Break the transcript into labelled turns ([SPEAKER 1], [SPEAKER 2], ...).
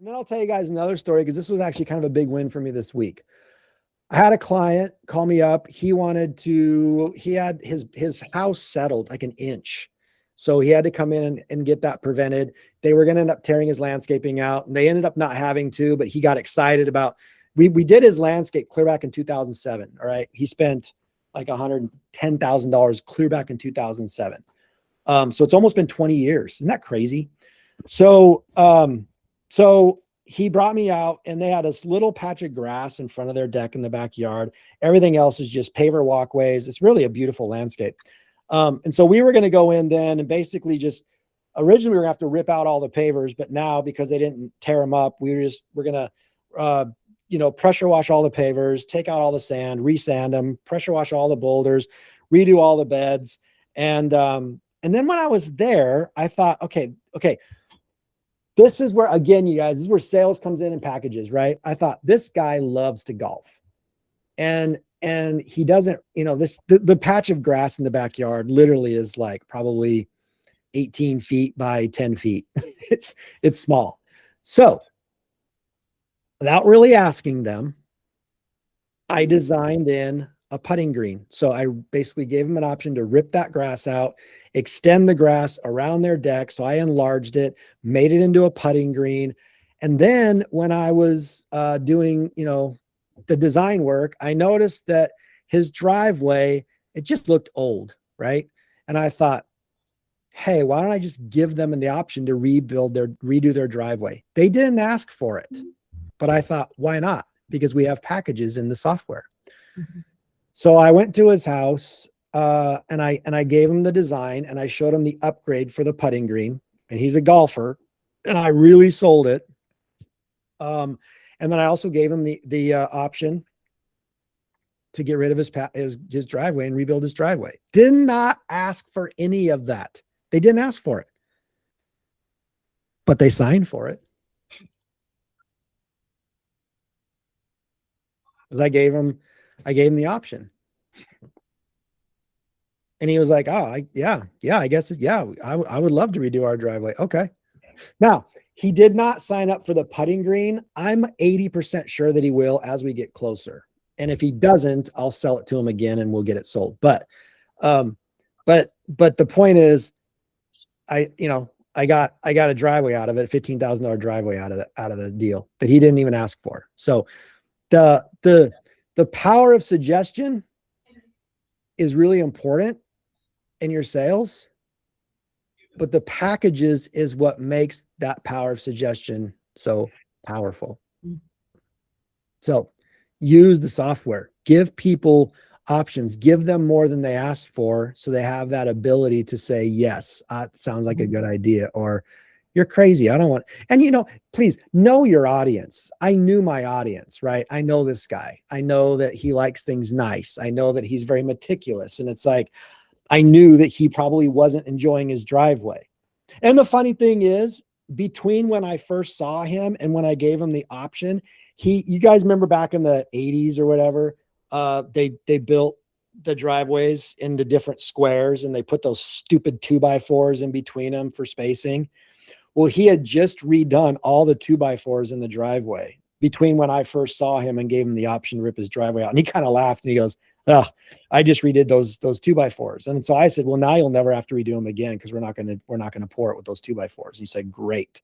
[SPEAKER 1] And then I'll tell you guys another story because this was actually kind of a big win for me this week. I had a client call me up. He had his house settled like an inch. So he had to come in and get that prevented. They were going to end up tearing his landscaping out, and they ended up not having to, but he got excited about, we did his landscape clear back in 2007. All right. He spent like $110,000 clear back in 2007. So it's almost been 20 years. Isn't that crazy? So he brought me out, and they had this little patch of grass in front of their deck in the backyard. Everything else is just paver walkways. It's really a beautiful landscape. And so we were going to go in then and basically just, originally we were going to have to rip out all the pavers, but now because they didn't tear them up, we're going to, pressure wash all the pavers, take out all the sand, resand them, pressure wash all the boulders, redo all the beds. And then when I was there, I thought, okay, this is where, again, you guys, this is where sales comes in packages, right? I thought this guy loves to golf, and he doesn't, the patch of grass in the backyard literally is like probably 18 feet by 10 feet. It's small. So without really asking them, I designed in a putting green. So I basically gave them an option to rip that grass out, extend the grass around their deck. So I enlarged it, made it into a putting green. And then when I was doing, the design work, I noticed that his driveway, it just looked old, right? And I thought, hey, why don't I just give them the option to redo their driveway? They didn't ask for it, but I thought, why not? Because we have packages in the software. Mm-hmm. So I went to his house and I gave him the design, and I showed him the upgrade for the putting green, and he's a golfer, and I really sold it. And then I also gave him the option to get rid of his driveway and rebuild his driveway. Did not ask for any of that. They didn't ask for it, but they signed for it. Because I gave him the option. And he was like, oh, I guess, I would love to redo our driveway. Okay. Now, he did not sign up for the putting green. I'm 80% sure that he will as we get closer. And if he doesn't, I'll sell it to him again and we'll get it sold. But the point is, I got a driveway out of it, $15,000 driveway out of the deal that he didn't even ask for. So the power of suggestion is really important in your sales, but the packages is what makes that power of suggestion so powerful. So use the software, give people options, give them more than they asked for, so they have that ability to say, yes, sounds like a good idea, or you're crazy, I don't want. And please know your audience. I knew my audience, right? I know this guy. I know that he likes things nice. I know that he's very meticulous. And it's like, I knew that he probably wasn't enjoying his driveway. And the funny thing is, between when I first saw him and when I gave him the option, you guys remember back in the 80s or whatever, they built the driveways into different squares, and they put those stupid 2x4s in between them for spacing. Well, he had just redone all the 2x4s in the driveway between when I first saw him and gave him the option to rip his driveway out. And he kind of laughed and he goes, oh, I just redid those 2x4s. And so I said, well, now you'll never have to redo them again, because we're not going to pour it with those 2x4s. He said, great.